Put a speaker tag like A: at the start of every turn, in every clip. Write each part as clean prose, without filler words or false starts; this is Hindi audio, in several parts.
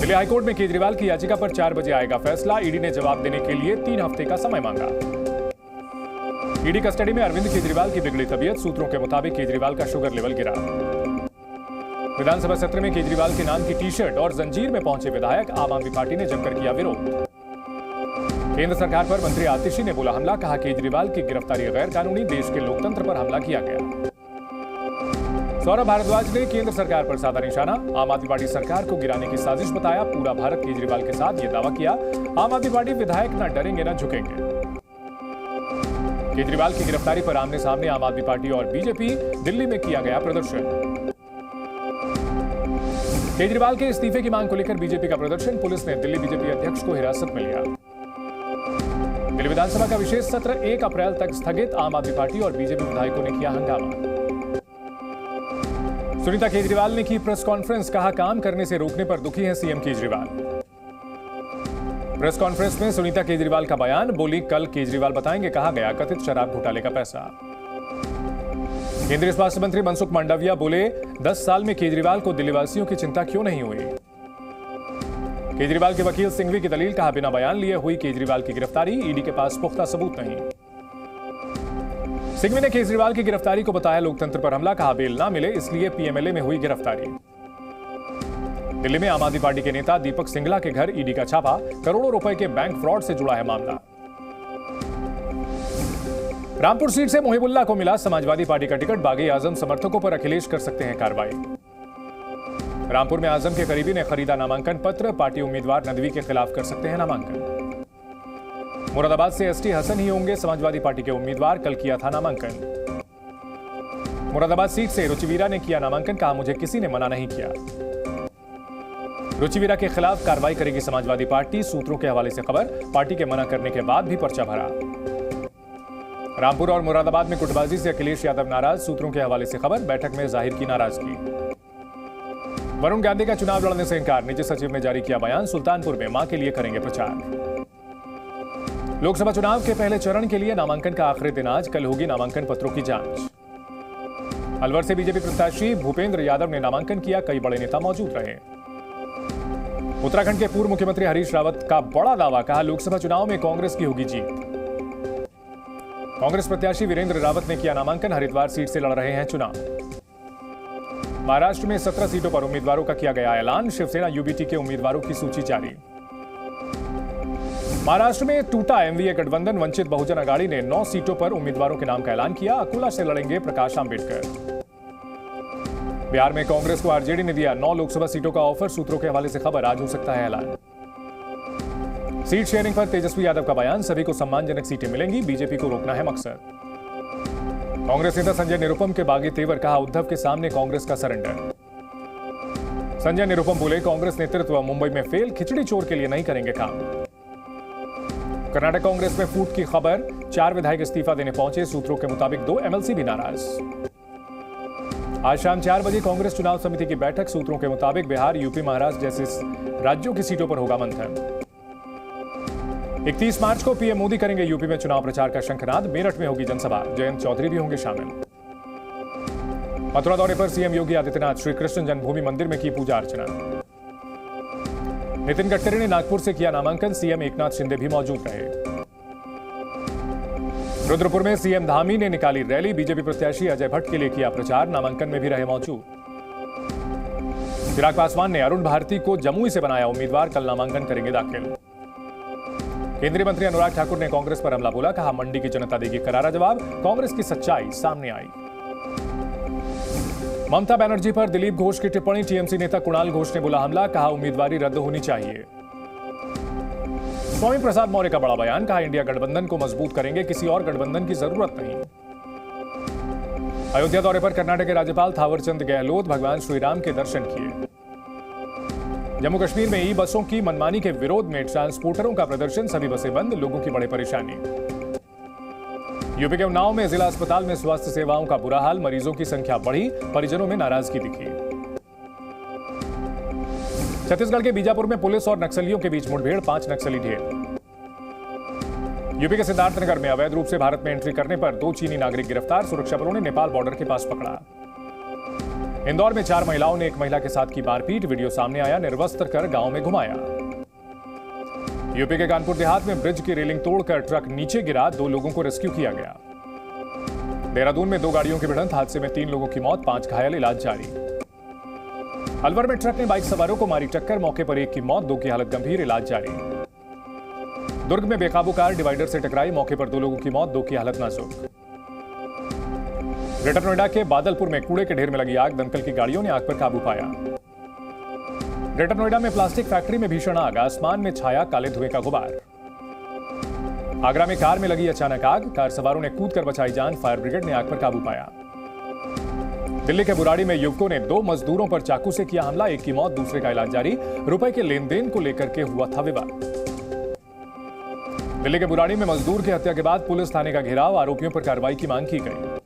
A: दिल्ली हाईकोर्ट में केजरीवाल की याचिका पर 4 बजे आएगा फैसला। ईडी ने जवाब देने के लिए 3 हफ्ते का समय मांगा। ईडी कस्टडी में अरविंद केजरीवाल की बिगड़ी तबीयत। सूत्रों के मुताबिक केजरीवाल का शुगर लेवल गिरा। विधानसभा सत्र में केजरीवाल के नाम की टी शर्ट और जंजीर में पहुंचे विधायक। आम आदमी पार्टी ने जमकर किया विरोध। केंद्र सरकार पर मंत्री आतिशी ने बोला हमला। कहा केजरीवाल की गिरफ्तारी गैर कानूनी, देश के लोकतंत्र पर हमला किया गया। सौरभ भारद्वाज ने केंद्र सरकार पर साधा निशाना। आम आदमी पार्टी सरकार को गिराने की साजिश बताया। पूरा भारत केजरीवाल के साथ ये दावा किया। आम आदमी पार्टी विधायक न डरेंगे न झुकेंगे। केजरीवाल की गिरफ्तारी पर आमने सामने आम आदमी पार्टी और बीजेपी। दिल्ली में किया गया प्रदर्शन। केजरीवाल के इस्तीफे की मांग को लेकर बीजेपी का प्रदर्शन। पुलिस ने दिल्ली बीजेपी अध्यक्ष को हिरासत में लिया। दिल्ली विधानसभा का विशेष सत्र 1 अप्रैल तक स्थगित। आम आदमी पार्टी और बीजेपी विधायकों ने किया हंगामा। सुनीता केजरीवाल ने की प्रेस कॉन्फ्रेंस। कहा काम करने से रोकने पर दुखी हैं सीएम केजरीवाल। प्रेस कॉन्फ्रेंस में सुनीता केजरीवाल का बयान। बोली कल केजरीवाल बताएंगे कहा गया कथित शराब घोटाले का पैसा। केंद्रीय स्वास्थ्य मंत्री मनसुख मांडविया बोले 10 साल में केजरीवाल को दिल्लीवासियों की चिंता क्यों नहीं हुई। केजरीवाल के वकील सिंघवी की दलील। कहा बिना बयान लिए हुई केजरीवाल की गिरफ्तारी। ईडी के पास पुख्ता सबूत नहीं। सिंघवी ने केजरीवाल की गिरफ्तारी को बताया लोकतंत्र पर हमला। कहा बेल ना मिले इसलिए पीएमएलए में हुई गिरफ्तारी। दिल्ली में आम आदमी पार्टी के नेता दीपक सिंगला के घर ईडी का छापा। करोड़ों रुपए के बैंक फ्रॉड से जुड़ा है मामला। रामपुर सीट से मोहिबुल्लाह को मिला समाजवादी पार्टी का टिकट। बागी आजम समर्थकों पर अखिलेश कर सकते हैं कार्रवाई। रामपुर में आजम के करीबी ने खरीदा नामांकन पत्र। पार्टी उम्मीदवार नदवी के खिलाफ कर सकते हैं नामांकन। मुरादाबाद से एसटी हसन ही होंगे समाजवादी पार्टी के उम्मीदवार। कल किया था नामांकन। मुरादाबाद सीट से रुचिवीरा ने किया नामांकन। कहा मुझे किसी ने मना नहीं किया। रुचिवीरा के खिलाफ कार्रवाई करेगी समाजवादी पार्टी। सूत्रों के हवाले से खबर। पार्टी के मना करने के बाद भी पर्चा भरा। रामपुर और मुरादाबाद में गुटबाजी से अखिलेश यादव नाराज। सूत्रों के हवाले से खबर। बैठक में जाहिर की नाराजगी। वरुण गांधी का चुनाव लड़ने से इंकार। निजी सचिव ने जारी किया बयान। सुल्तानपुर में मां के लिए करेंगे प्रचार। लोकसभा चुनाव के पहले चरण के लिए नामांकन का आखिरी दिन आज। कल होगी नामांकन पत्रों की जांच। अलवर से बीजेपी प्रत्याशी भूपेंद्र यादव ने नामांकन किया। कई बड़े नेता मौजूद रहे। उत्तराखंड के पूर्व मुख्यमंत्री हरीश रावत का बड़ा दावा। कहा लोकसभा चुनाव में कांग्रेस की होगी जीत। कांग्रेस प्रत्याशी वीरेंद्र रावत ने किया नामांकन। हरिद्वार सीट से लड़ रहे हैं चुनाव। महाराष्ट्र में 17 सीटों पर उम्मीदवारों का किया गया ऐलान। शिवसेना यूबीटी के उम्मीदवारों की सूची जारी। महाराष्ट्र में टूटा एमवीए गठबंधन। वंचित बहुजन अघाड़ी ने 9 सीटों पर उम्मीदवारों के नाम का ऐलान किया। अकोला से लड़ेंगे प्रकाश आंबेडकर। बिहार में कांग्रेस को आरजेडी ने दिया 9 लोकसभा सीटों का ऑफर। सूत्रों के हवाले से खबर। आज हो सकता है ऐलान। सीट शेयरिंग पर तेजस्वी यादव का बयान। सभी को सम्मानजनक सीटें मिलेंगी। बीजेपी को रोकना है मकसद। कांग्रेस नेता संजय निरुपम के बागी तेवर। कहा उद्धव के सामने कांग्रेस का सरेंडर। संजय निरुपम बोले कांग्रेस नेतृत्व मुंबई में फेल। खिचड़ी चोर के लिए नहीं करेंगे काम। कर्नाटक कांग्रेस में फूट की खबर। 4 विधायक इस्तीफा देने पहुंचे। सूत्रों के मुताबिक 2 एमएलसी भी नाराज। आज शाम 4 बजे कांग्रेस चुनाव समिति की बैठक। सूत्रों के मुताबिक बिहार, यूपी, महाराष्ट्र जैसे राज्यों की सीटों पर होगा मंथन। 31 मार्च को पीएम मोदी करेंगे यूपी में चुनाव प्रचार का शंखनाद। मेरठ में होगी जनसभा। जयंत चौधरी भी होंगे शामिल। मथुरा दौरे पर सीएम योगी आदित्यनाथ। श्री कृष्ण जन्मभूमि मंदिर में की पूजा अर्चना। नितिन गडकरी ने नागपुर से किया नामांकन। सीएम एकनाथ शिंदे भी मौजूद रहे। रुद्रपुर में सीएम धामी ने निकाली रैली। बीजेपी प्रत्याशी अजय भट्ट के लिए किया प्रचार। नामांकन में भी रहे मौजूद। चिराग पासवान ने अरुण भारती को जमुई से बनाया उम्मीदवार। कल नामांकन करेंगे दाखिल। केंद्रीय मंत्री अनुराग ठाकुर ने कांग्रेस पर हमला बोला। कहा मंडी की जनता देगी करारा जवाब। कांग्रेस की सच्चाई सामने आई। ममता बनर्जी पर दिलीप घोष की टिप्पणी। टीएमसी नेता कुणाल घोष ने बोला हमला। कहा उम्मीदवारी रद्द होनी चाहिए। स्वामी प्रसाद मौर्य का बड़ा बयान। कहा इंडिया गठबंधन को मजबूत करेंगे। किसी और गठबंधन की जरूरत नहीं। अयोध्या दौरे पर कर्नाटक के राज्यपाल थावरचंद गहलोत भगवान श्रीराम के दर्शन किए। जम्मू कश्मीर में ई बसों की मनमानी के विरोध में ट्रांसपोर्टरों का प्रदर्शन। सभी बसें बंद। लोगों की बड़ी परेशानी। यूपी के उन्नाव में जिला अस्पताल में स्वास्थ्य सेवाओं का बुरा हाल। मरीजों की संख्या बढ़ी। परिजनों में नाराजगी दिखी। छत्तीसगढ़ के बीजापुर में पुलिस और नक्सलियों के बीच मुठभेड़। 5 नक्सली ढेर। यूपी के सिद्धार्थनगर में अवैध रूप से भारत में एंट्री करने पर 2 चीनी नागरिक गिरफ्तार। सुरक्षा बलों ने नेपाल बॉर्डर के पास पकड़ा। इंदौर में 4 महिलाओं ने एक महिला के साथ की मारपीट, वीडियो सामने आया, निर्वस्त्र कर गांव में घुमाया। यूपी के कानपुर देहात में ब्रिज की रेलिंग तोड़कर ट्रक नीचे गिरा, 2 लोगों को रेस्क्यू किया गया। देहरादून में 2 गाड़ियों की भिड़ंत, हादसे में 3 लोगों की मौत, 5 घायल, इलाज जारी। अलवर में ट्रक ने बाइक सवारों को मारी टक्कर, मौके पर 1 की मौत, 2 की हालत गंभीर, इलाज जारी। दुर्ग में बेकाबू कार डिवाइडर से टकराई, मौके पर 2 लोगों की मौत, 2 की हालत नाजुक। ग्रेटर नोएडा के बादलपुर में कूड़े के ढेर में लगी आग, दमकल की गाड़ियों ने आग पर काबू पाया। ग्रेटर नोएडा में प्लास्टिक फैक्ट्री में भीषण आग, आसमान में छाया काले धुएं का गुबार। आगरा में कार में लगी अचानक आग, कार सवारों ने कूदकर बचाई जान, फायर ब्रिगेड ने आग पर काबू पाया। दिल्ली के बुराड़ी में युवकों ने 2 मजदूरों पर चाकू से किया हमला, 1 की मौत, दूसरे का इलाज जारी। रुपए के लेन देन को लेकर के हुआ था विवाद। दिल्ली के बुराड़ी में मजदूर की हत्या के बाद पुलिस थाने का घेराव, आरोपियों पर कार्रवाई की मांग की गई।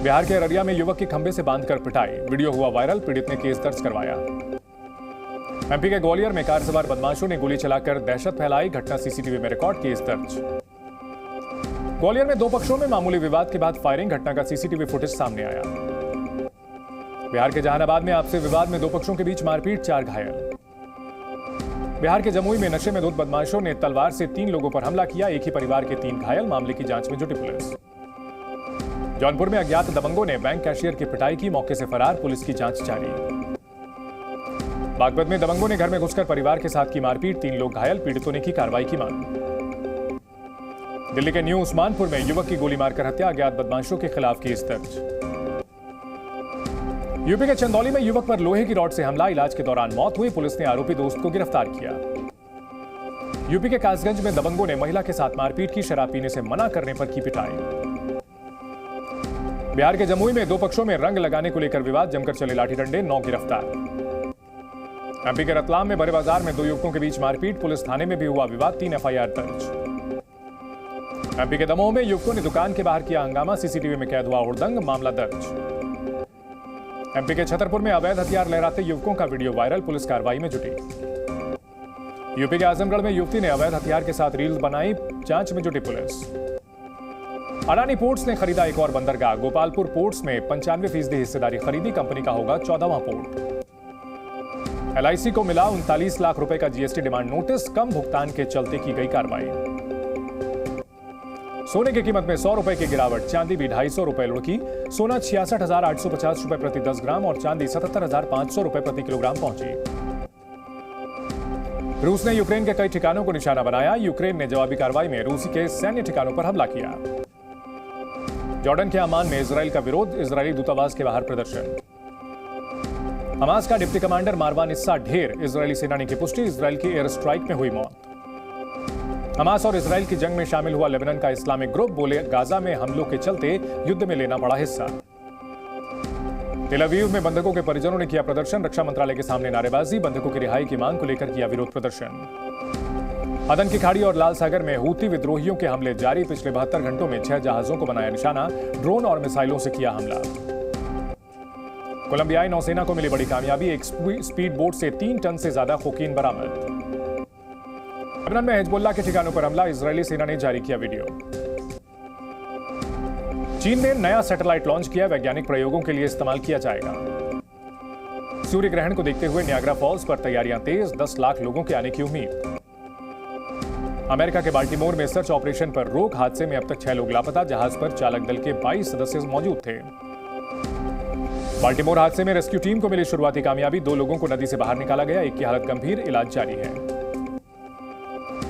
A: बिहार के अररिया में युवक की खंभे से बांधकर पिटाई, वीडियो हुआ वायरल, पीड़ित ने केस दर्ज करवाया। एमपी के ग्वालियर में कार सवार बदमाशों ने गोली चलाकर दहशत फैलाई, घटना सीसीटीवी में रिकॉर्ड, केस दर्ज। ग्वालियर में 2 पक्षों में मामूली विवाद के बाद फायरिंग, घटना का सीसीटीवी फुटेज सामने आया। बिहार के जहानाबाद में आपसी विवाद में 2 पक्षों के बीच मारपीट, 4 घायल। बिहार के जमुई में नशे में धुत बदमाशों ने तलवार से 3 लोगों पर हमला किया, एक ही परिवार के 3 घायल, मामले की जांच में जुटी पुलिस। जौनपुर में अज्ञात दबंगों ने बैंक कैशियर की पिटाई की, मौके से फरार, पुलिस की जांच जारी। बागपत में दबंगों ने घर में घुसकर परिवार के साथ की मारपीट, 3 लोग घायल, पीड़ितों ने की कार्रवाई की मांग। दिल्ली के न्यू उस्मानपुर में युवक की गोली मारकर हत्या, अज्ञात बदमाशों के खिलाफ केस दर्ज। यूपी के चंदौली में युवक पर लोहे की रॉड से हमला, इलाज के दौरान मौत हुई, पुलिस ने आरोपी दोस्त को गिरफ्तार किया। यूपी के कासगंज में दबंगों ने महिला के साथ मारपीट की, शराब पीने से मना करने पर की पिटाई। बिहार के जमुई में 2 पक्षों में रंग लगाने को लेकर विवाद, जमकर चले लाठी डंडे, 9 गिरफ्तार। एमपी के रतलाम में बड़े बाजार में 2 युवकों के बीच मारपीट, पुलिस थाने में भी हुआ विवाद, 3 एफआईआर दर्ज। एमपी के दमोह में युवकों ने दुकान के बाहर किया हंगामा, सीसीटीवी में कैद हुआ हुड़दंग, मामला दर्ज। एमपी के छतरपुर में अवैध हथियार लहराते युवकों का वीडियो वायरल, पुलिस कार्रवाई में जुटी। यूपी के आजमगढ़ में युवती ने अवैध हथियार के साथ रील्स बनाई, जांच में जुटी पुलिस। अडानी पोर्ट्स ने खरीदा एक और बंदरगाह, गोपालपुर पोर्ट्स में 95% हिस्सेदारी खरीदी, कंपनी का होगा 14वां पोर्ट। एलआईसी को मिला 39 लाख रुपए का जीएसटी डिमांड नोटिस, कम भुगतान के चलते की गई कार्रवाई। सोने की कीमत में 100 रुपए की गिरावट, चांदी भी 250 रुपए लुढ़की, सोना 66,850 रुपए प्रति 10 ग्राम और चांदी 77,500 रुपए प्रति किलोग्राम पहुंची। रूस ने यूक्रेन के कई ठिकानों को निशाना बनाया, यूक्रेन ने जवाबी कार्रवाई में रूसी के सैन्य ठिकानों पर हमला किया। जॉर्डन के अमान में इजराइल का विरोध, इजरायली दूतावास के बाहर प्रदर्शन। हमास का डिप्टी कमांडर मारवान इस्सा ढेर, इजरायली सेनानी की पुष्टि, इजराइल की एयर स्ट्राइक में हुई मौत। हमास और इजराइल की जंग में शामिल हुआ लेबनान का इस्लामिक ग्रुप, बोले गाजा में हमलों के चलते युद्ध में लेना पड़ा हिस्सा। तेल अवीव में बंधकों के परिजनों ने किया प्रदर्शन, रक्षा मंत्रालय के सामने नारेबाजी, बंधकों की रिहाई की मांग को लेकर किया विरोध प्रदर्शन। अदन की खाड़ी और लाल सागर में हूती विद्रोहियों के हमले जारी, पिछले 72 घंटों में 6 जहाजों को बनाया निशाना, ड्रोन और मिसाइलों से किया हमला। कोलंबियाई नौसेना को मिली बड़ी कामयाबी, एक स्पीड बोट से 3 टन से ज्यादा कोकीन बरामद। लेबनान में हिजबुल्लाह के ठिकानों पर हमला, इजरायली सेना ने जारी किया वीडियो। चीन ने नया सैटेलाइट लॉन्च किया, वैज्ञानिक प्रयोगों के लिए इस्तेमाल किया जाएगा। सूर्य ग्रहण को देखते हुए नियाग्रा फॉल्स पर तैयारियां तेज, 10 लाख लोगों के आने की उम्मीद। अमेरिका के बाल्टीमोर में सर्च ऑपरेशन पर रोक, हादसे में अब तक 6 लोग लापता, जहाज पर चालक दल के 22 सदस्य मौजूद थे। बाल्टीमोर हादसे में रेस्क्यू टीम को मिली शुरुआती कामयाबी, 2 लोगों को नदी से बाहर निकाला गया, एक की हालत गंभीर, इलाज जारी है।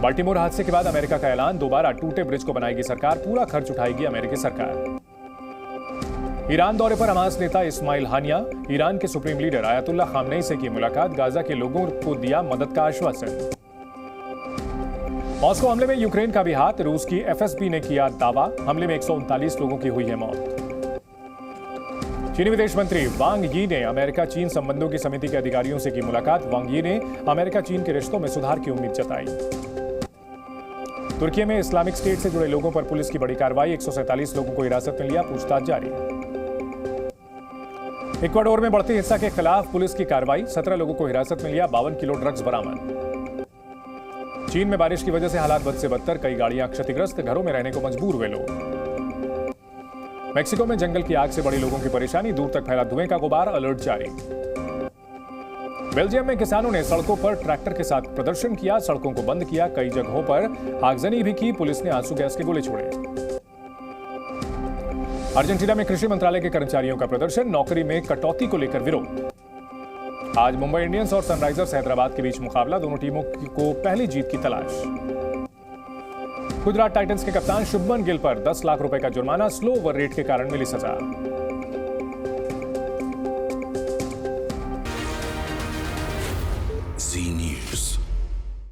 A: बाल्टीमोर हादसे के बाद अमेरिका का ऐलान, दोबारा टूटे ब्रिज को बनाएगी सरकार, पूरा खर्च उठाएगी अमेरिकी सरकार। ईरान दौरे पर हमास नेता इस्माइल हानिया, ईरान के सुप्रीम लीडर आयतुल्लाह खामनेई से की मुलाकात, गाजा के लोगों को दिया मदद का आश्वासन। मॉस्को हमले में यूक्रेन का भी हाथ, रूस की एफएसबी ने किया दावा, हमले में 139 लोगों की हुई है मौत। चीनी विदेश मंत्री वांग यी ने अमेरिका चीन संबंधों की समिति के अधिकारियों से की मुलाकात, वांग यी ने अमेरिका चीन के रिश्तों में सुधार की उम्मीद जताई। तुर्की में इस्लामिक स्टेट से जुड़े लोगों पर पुलिस की बड़ी कार्रवाई, 147 लोगों को हिरासत में लिया, पूछताछ जारी। इक्वाडोर में बढ़ती हिंसा के खिलाफ पुलिस की कार्रवाई, 17 लोगों को हिरासत में लिया, 52 किलो ड्रग्स बरामद। चीन में बारिश की वजह से हालात बद से बदतर, कई गाड़ियां क्षतिग्रस्त, घरों में रहने को मजबूर हुए लोग। मेक्सिको में जंगल की आग से बड़ी लोगों की परेशानी, दूर तक फैला धुएं का गुबार, अलर्ट जारी। बेल्जियम में किसानों ने सड़कों पर ट्रैक्टर के साथ प्रदर्शन किया, सड़कों को बंद किया, कई जगहों पर आगजनी भी की, पुलिस ने आंसू गैस के गोले छोड़े। अर्जेंटीना में कृषि मंत्रालय के कर्मचारियों का प्रदर्शन, नौकरी में कटौती को लेकर विरोध। आज मुंबई इंडियंस और सनराइजर्स हैदराबाद के बीच मुकाबला, दोनों टीमों को पहली जीत की तलाश। गुजरात टाइटंस के कप्तान शुभमन गिल पर 10 लाख रुपए का जुर्माना, स्लो ओवर रेट के कारण मिली सजा।